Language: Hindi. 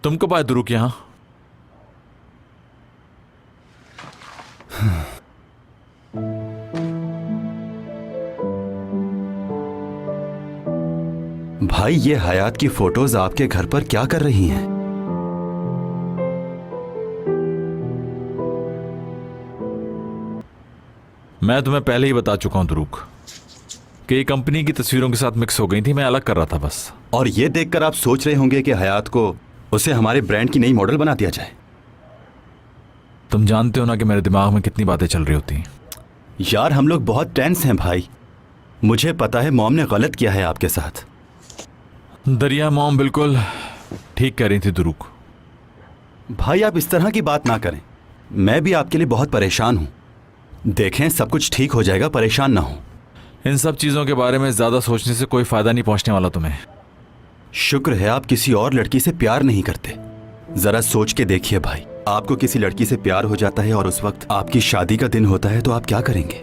तुम कब आए दुरुक यहाँ? भाई, ये हयात की फोटोज आपके घर पर क्या कर रही हैं? मैं तुम्हें पहले ही बता चुका हूं दुरुक कि ये कंपनी की तस्वीरों के साथ मिक्स हो गई थी। मैं अलग कर रहा था बस। और ये देखकर आप सोच रहे होंगे कि हयात को उसे हमारे ब्रांड की नई मॉडल बना दिया जाए। तुम जानते हो ना कि मेरे दिमाग में कितनी बातें चल रही होती। यार, हम लोग बहुत टेंस हैं भाई। मुझे पता है मॉम ने गलत किया है आपके साथ। दरिया मॉम बिल्कुल ठीक कह रही थी दुरुक। भाई, आप इस तरह की बात ना करें। मैं भी आपके लिए बहुत परेशान हूं। देखें, सब कुछ ठीक हो जाएगा, परेशान ना हो। इन सब चीजों के बारे में ज्यादा सोचने से कोई फायदा नहीं पहुंचने वाला तुम्हें। शुक्र है आप किसी और लड़की से प्यार नहीं करते। जरा सोच के देखिए भाई, आपको किसी लड़की से प्यार हो जाता है और उस वक्त आपकी शादी का दिन होता है तो आप क्या करेंगे?